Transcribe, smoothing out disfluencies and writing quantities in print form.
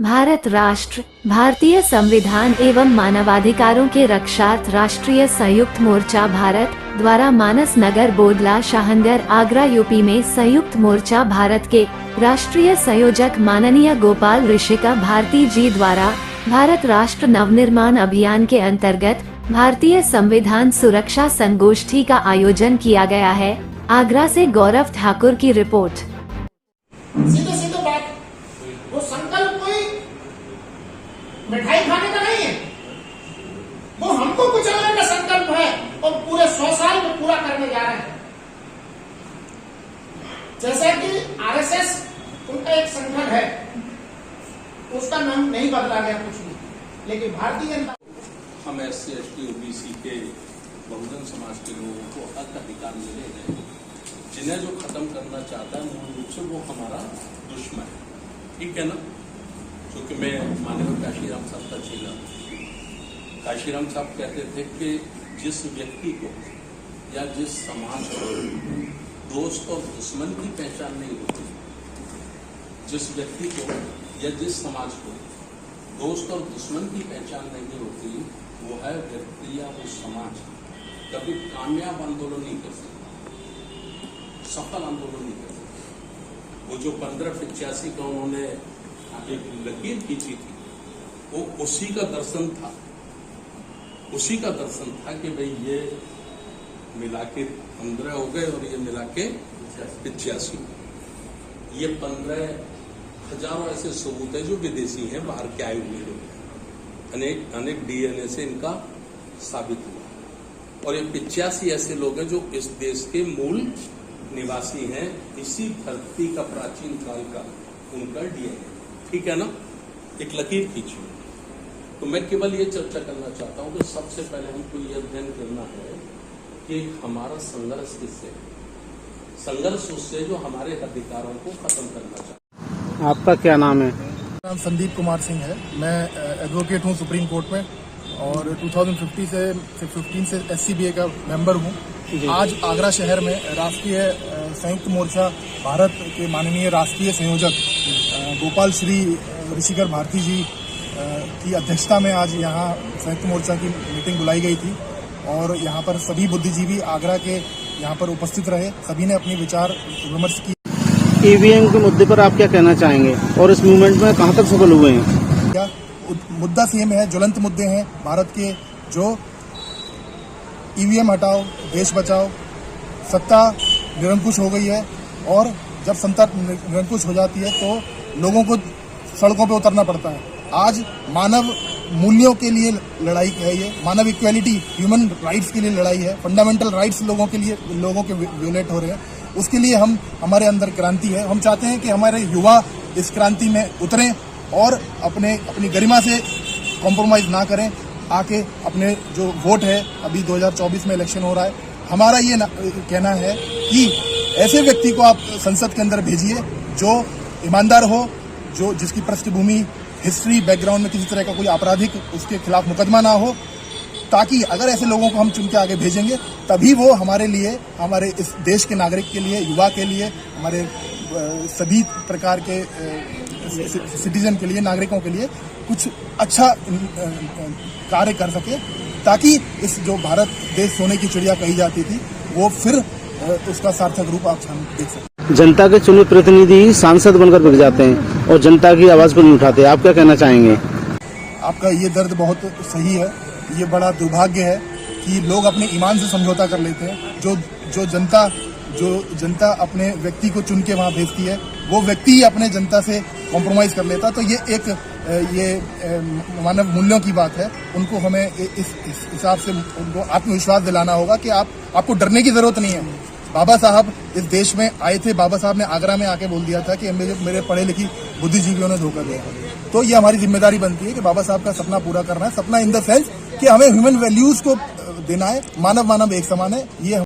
भारत राष्ट्र भारतीय संविधान एवं मानवाधिकारों के रक्षार्थ राष्ट्रीय संयुक्त मोर्चा भारत द्वारा मानस नगर बोदला शाहनगर आगरा यूपी में संयुक्त मोर्चा भारत के राष्ट्रीय संयोजक माननीय गोपाल ऋषिका भारती जी द्वारा भारत राष्ट्र नवनिर्माण अभियान के अंतर्गत भारतीय संविधान सुरक्षा संगोष्ठी का आयोजन किया गया है। आगरा से गौरव ठाकुर की रिपोर्ट। सीधे सीधे बात, वो संकल्प कोई मिठाई खाने का नहीं है, वो हमको कुचलने का संकल्प है और पूरे 100 साल में पूरा करने जा रहे हैं। जैसे कि आरएसएस उनका एक संगठन है, उसका नाम नहीं बदला गया कुछ भी, लेकिन भारतीय जनता हम SC ST OBC के बहुजन समाज के लोगों को हक अधिकार मिले हैं, जिन्हें जो खत्म करना चाहता है मूल रूप से वो हमारा दुश्मन है। ठीक है ना? क्योंकि मैं माननीय काशीराम साहब का चेला हूं। काशीराम साहब कहते थे कि जिस व्यक्ति को या जिस समाज को दोस्त और दुश्मन की पहचान नहीं होती, जिस व्यक्ति को या जिस समाज को दोस्त और दुश्मन की पहचान नहीं होती, वो है व्यक्ति या वो समाज कभी कामयाब आंदोलन नहीं कर सकता, सफल आंदोलन नहीं कर सकता। वो जो 1585 का उन्होंने एक लकीर खींची थी, वो उसी का दर्शन था, उसी का दर्शन था कि भाई ये मिला के 15 हो गए और ये मिला के 85। ये 15 हजारों ऐसे सबूत है जो विदेशी हैं, बाहर के आए हुए लोग, अनेक DNA से इनका साबित हुआ। और ये 85 ऐसे लोग हैं जो इस देश के मूल निवासी हैं, इसी धरती का प्राचीन काल का उनका DNA। ठीक है ना? एक लकीर खींची। तो मैं केवल ये चर्चा करना चाहता हूं कि सबसे पहले हमको ये अध्ययन करना है कि हमारा संघर्ष किससे है। संघर्ष उससे जो हमारे अधिकारों को खत्म करना चाहता है। आपका क्या नाम है? नाम संदीप कुमार सिंह है। मैं एडवोकेट हूँ सुप्रीम कोर्ट में और 2015 से SCBA का मेंबर हूँ। आज आगरा शहर में राष्ट्रीय संयुक्त मोर्चा भारत के माननीय राष्ट्रीय संयोजक गोपाल श्री ऋषिकर भारती जी की अध्यक्षता में आज यहाँ संयुक्त मोर्चा की मीटिंग बुलाई गई थी और यहाँ पर सभी बुद्धिजीवी आगरा के यहाँ पर उपस्थित रहे। सभी ने अपनी विचार विमर्श की। EVM के मुद्दे पर आप क्या कहना चाहेंगे और इस मूवमेंट में कहां तक सफल हुए हैं? क्या मुद्दा सेम है, ज्वलंत मुद्दे हैं भारत के, जो EVM हटाओ, देश बचाओ। सत्ता निरंकुश हो गई है और जब सत्ता निरंकुश हो जाती है तो लोगों को सड़कों पे उतरना पड़ता है। आज मानव मूल्यों के लिए लड़ाई है, ये मानव इक्वेलिटी, ह्यूमन राइट्स के लिए लड़ाई है। फंडामेंटल राइट्स लोगों के वियोलेट हो रहे हैं। उसके लिए हमारे अंदर क्रांति है। हम चाहते हैं कि हमारे युवा इस क्रांति में उतरें और अपनी गरिमा से कॉम्प्रोमाइज ना करें। आके अपने जो वोट है, अभी 2024 में इलेक्शन हो रहा है, हमारा ये कहना है कि ऐसे व्यक्ति को आप संसद के अंदर भेजिए जो ईमानदार हो, जो जिसकी पृष्ठभूमि, हिस्ट्री, बैकग्राउंड में किसी तरह का कोई आपराधिक उसके खिलाफ मुकदमा ना हो, ताकि अगर ऐसे लोगों को हम चुन के आगे भेजेंगे तभी वो हमारे लिए, हमारे इस देश के नागरिक के लिए, युवा के लिए, हमारे सभी प्रकार के सिटीजन के लिए, नागरिकों के लिए कुछ अच्छा कार्य कर सके, ताकि इस जो भारत देश सोने की चिड़िया कही जाती थी वो फिर उसका सार्थक रूप आप देख सकते। जनता के चुने प्रतिनिधि सांसद बनकर बिक जाते हैं और जनता की आवाज को नहीं उठाते, आप क्या कहना चाहेंगे? आपका ये दर्द बहुत सही है। ये बड़ा दुर्भाग्य है कि लोग अपने ईमान से समझौता कर लेते हैं। जो जनता अपने व्यक्ति को चुन के वहां भेजती है, वो व्यक्ति ही अपने जनता से कॉम्प्रोमाइज कर लेता। तो ये मानव मूल्यों की बात है। उनको हमें इस हिसाब से उनको आत्मविश्वास दिलाना होगा कि आपको डरने की जरूरत नहीं है। बाबा साहब इस देश में आए थे। बाबा साहब ने आगरा में आके बोल दिया था कि मेरे पढ़े लिखी बुद्धिजीवियों ने धोखा दिया। तो ये हमारी जिम्मेदारी बनती है कि बाबा साहब का सपना पूरा करना है। सपना इन द सेंस कि हमें ह्यूमन वैल्यूज को देना है। मानव एक समान है। ये